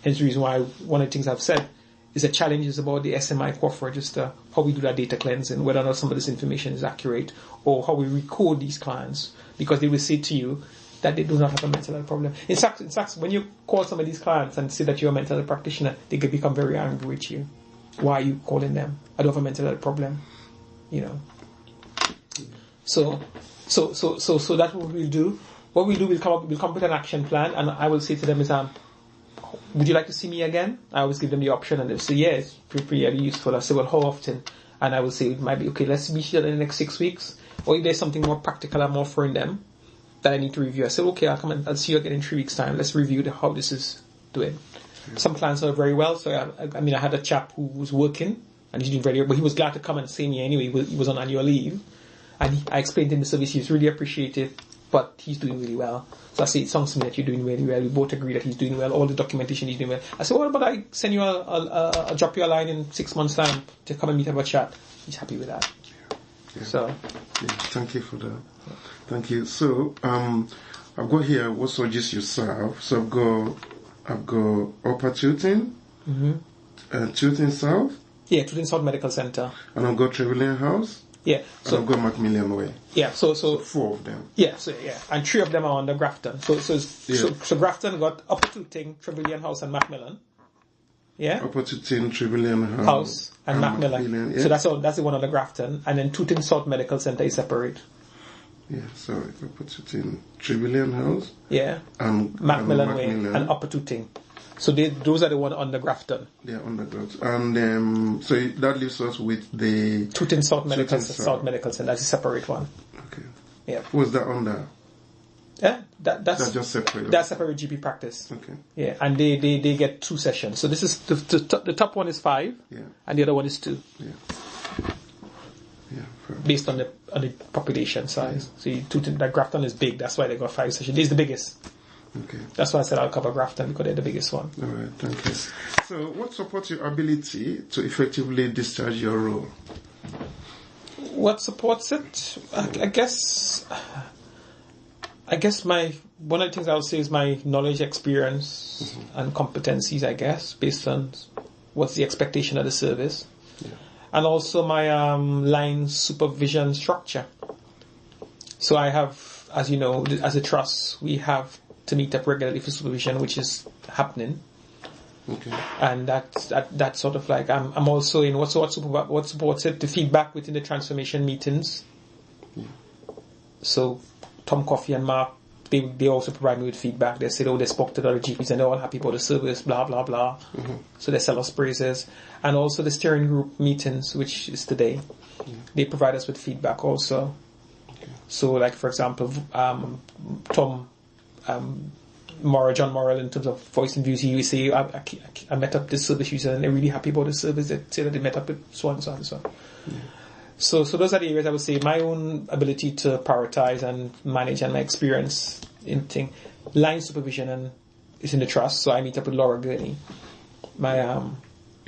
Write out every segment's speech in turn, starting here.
Hence the reason why one of the things I've said is the challenge is about the SMI core register, how we do that data cleansing, whether or not some of this information is accurate, or how we record these clients, because they will say to you that they do not have a mental health problem. In fact, when you call some of these clients and say that you're a mental health practitioner, they can become very angry with you. Why are you calling them? I don't have a mental health problem, So that's what we'll do. What we'll do, we'll come up with an action plan, and I will say to them is, would you like to see me again? I always give them the option, and they'll say, yes, pretty useful. I say, well, how often? And I will say, it might be, okay, let's meet in the next 6 weeks. Or if there's something more practical I'm offering them that I need to review, I say, okay, I'll come and I'll see you again in 3 weeks' time. Let's review how this is doing. Yeah. Some clients are very well. So, I had a chap who was working, and he's doing very well, but he was glad to come and see me anyway. He was on annual leave. And I explained to him the service. He was really appreciative, but he's doing really well. So I say, it sounds to me that you're doing really well. We both agree that he's doing well. All the documentation he's doing well. I said, what about I send you I'll drop you a line in 6 months' time to come and meet, have a chat. He's happy with that. Yeah. So. Yeah, thank you for that. Thank you. So, I've got here what surgeries you serve. So I've got Upper Tilton, Tilton South. Yeah, Tilton South Medical Center. And I've got Trevelyan House. Yeah. So and I've got Macmillan Way. Yeah. So 4 of them. Yeah. And 3 of them are under Grafton. So Grafton got Upper Tilton, Trevelyan House, and Macmillan. Yeah. Upper Tilton, Trevelyan House and Macmillan. Yeah. So that's the one under Grafton, and then Tilton South Medical Center is separate. Yeah. So Upper Tilton, Trevelyan House. Yeah. And Macmillan Way and Upper Tilton. So those are the one under Grafton. Yeah, under Grafton. And so that leaves us with the Tilton South Medical Center. That's a separate one. Okay. Yeah. What's that under? Yeah, that's just separate. That's separate GP practice. Okay. Yeah, and they get 2 sessions. So this is the top one is 5, and the other one is 2. Yeah. Yeah. Based on the population size. Yeah. So that Grafton is big. That's why they got 5 sessions. This is the biggest. Okay. That's why I said I'll cover Grafton, because they're the biggest one. All right. Thank you. So, what supports your ability to effectively discharge your role? What supports it? I guess one of the things I would say is my knowledge, experience, and competencies, I guess, based on what's the expectation of the service. Yeah. And also my line supervision structure. So I have, as you know, as a trust, we have to meet up regularly for supervision, which is happening. Okay. And that's sort of like, I'm also in what supports it, the feedback within the transformation meetings. Yeah. So Tom Coffey and Mark, they also provide me with feedback. They said, they spoke to the other GPs and they're all happy about the service, blah, blah, blah. Mm-hmm. So they sell us praises. And also the steering group meetings, which is today, they provide us with feedback also. Okay. So like, for example, John Morrell, in terms of voice and views, he would say, I met up this service user and they're really happy about the service. They say that they met up with so and so and so. Yeah. So those are the areas I would say my own ability to prioritize and manage, and my experience in line supervision and is in the trust. So I meet up with Laura Gurney, my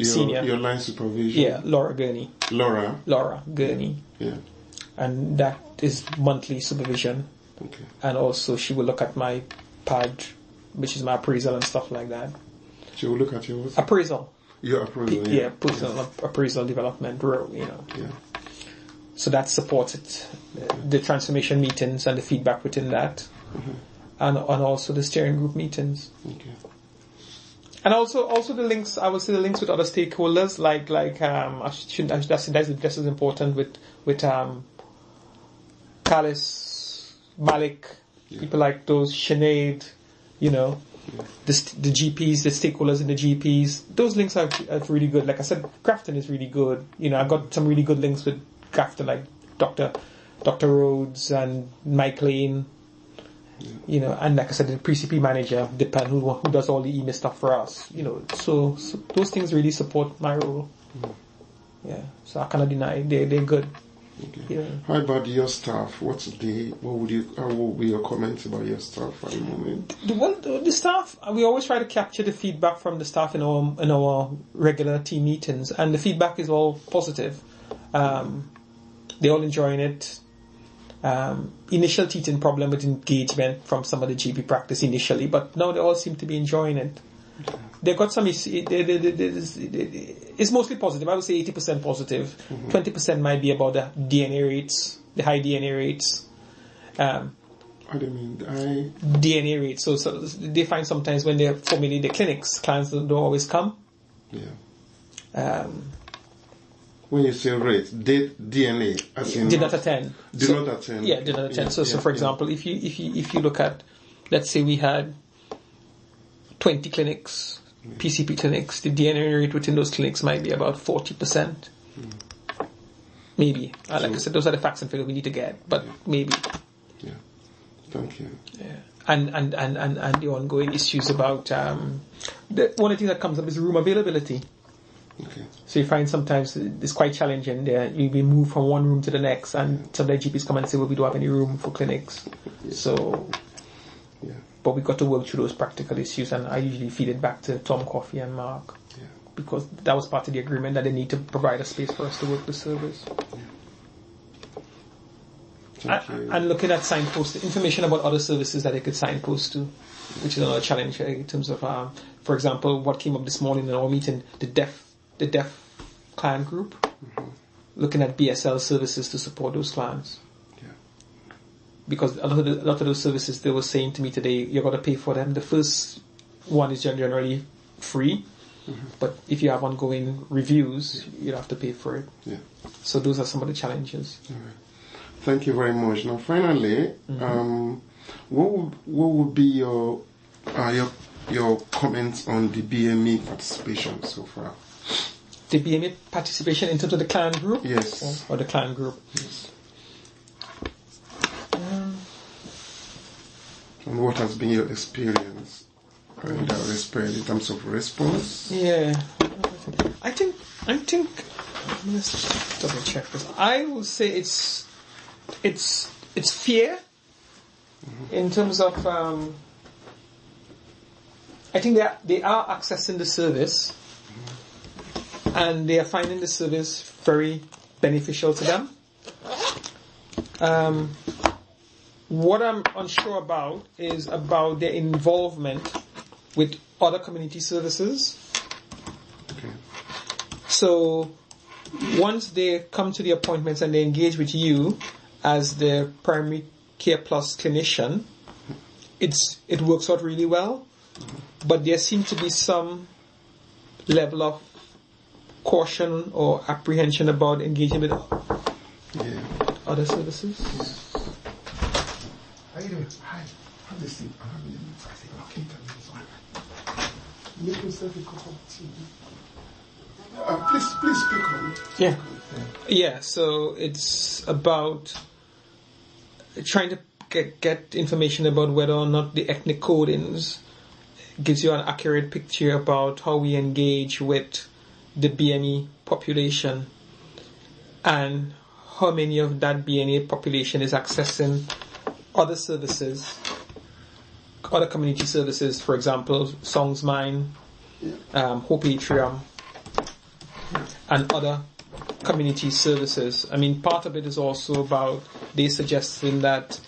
senior. Your line supervision? Yeah, Laura Gurney. Laura Gurney. Yeah. And that is monthly supervision. Okay. And also she will look at my PAD, which is my appraisal and stuff like that. She will look at your what? Appraisal. Your appraisal, yeah. Personal appraisal development, Yeah. So that supports it, the transformation meetings and the feedback within that, and also the steering group meetings. Okay. And also the links. I would say the links with other stakeholders, like that's as important with Kalis, Malik, people like those, Sinead, the GPs, the stakeholders in the GPs. Those links are really good. Like I said, Grafton is really good. I've got some really good links with Grafton, like Dr. Rhodes and Mike Lane, and like I said, the pre-CP manager, Dipan, who does all the email stuff for us, so those things really support my role. Yeah, so I cannot deny they're good. Okay. Yeah. How about your staff? How would be your comments about your staff at the moment? The staff, we always try to capture the feedback from the staff in our regular team meetings, and the feedback is all positive. They're all enjoying it. Initial teething problem with engagement from some of the GP practice initially, but now they all seem to be enjoying it. They've got some issue. It's mostly positive. I would say 80% positive. 20% might be about the DNA rates, the high DNA rates. What do you mean? DNA rates. So they find sometimes when they're formulating the clinics, clients don't always come. Yeah. When you say rates, DNA, as in did not attend. Did not attend. Yeah, did not attend. So for example, if you look at, let's say we had 20 clinics, PCP clinics, the DNA rate within those clinics might be about 40%. Maybe. Like I said, those are the facts and figures we need to get, but maybe. Yeah. Thank you. Yeah. And the ongoing issues about one of the things that comes up is room availability. Okay. So you find sometimes it's quite challenging there. You'll be moved from one room to the next, and some of the GPs come and say, well, we don't have any room for clinics. So, but we've got to work through those practical issues, and I usually feed it back to Tom Coffey and Mark, because that was part of the agreement, that they need to provide a space for us to work the service. And looking at signposts, information about other services that they could signpost to, which is another challenge in terms of, for example, what came up this morning in our meeting, the deaf client group, looking at BSL services to support those clients. Because a lot of those services, they were saying to me today, you're going to pay for them. The first one is generally free, but if you have ongoing reviews, you have to pay for it. Yeah. So those are some of the challenges. All right. Thank you very much. Now, finally, what would be your comments on the BME participation so far? The BME participation in terms of the client group? Yes. Or the client group? Yes. And what has been your experience in that respect in terms of response? Yeah. I think let's double check this. I would say it's fear in terms of I think they are accessing the service, and they are finding the service very beneficial to them. What I'm unsure about is about their involvement with other community services. Okay. So once they come to the appointments and they engage with you as their primary care plus clinician, it works out really well. But there seems to be some level of caution or apprehension about engaging with other services. How you doing? Hi. How do you sleep? I'm having a I say, okay, make yourself a cup of tea. Please speak on. Yeah. So it's about trying to get information about whether or not the ethnic codings gives you an accurate picture about how we engage with the BME population and how many of that BME population is accessing other services, other community services, for example, Songs Mine, Hope Atrium, and other community services. I mean, part of it is also about they suggesting that,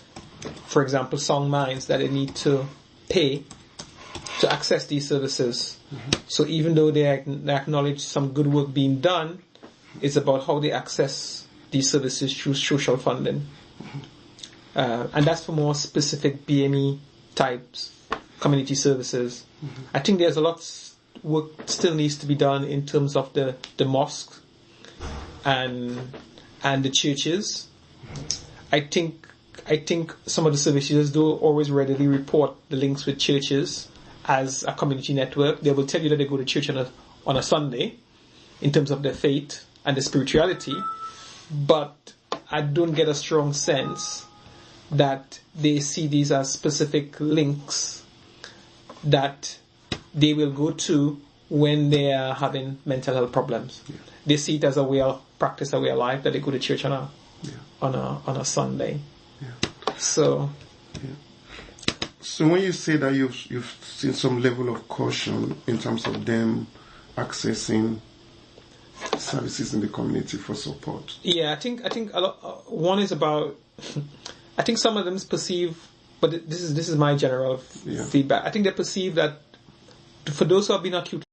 for example, Song Mines, that they need to pay to access these services. So even though they acknowledge some good work being done, it's about how they access these services through social funding. And that's for more specific BME types, community services. I think there's a lot work still needs to be done in terms of the mosques and the churches. I think some of the services don't always readily report the links with churches as a community network. They will tell you that they go to church on a Sunday in terms of their faith and their spirituality, but I don't get a strong sense that they see these as specific links that they will go to when they are having mental health problems. They see it as a way of practice, a way of life, that they go to church on a Sunday. So when you say that you've seen some level of caution in terms of them accessing services in the community for support. Yeah, I think a lot. One is about. I think some of them perceive, but this is my general feedback. I think they perceive that for those who have been acutely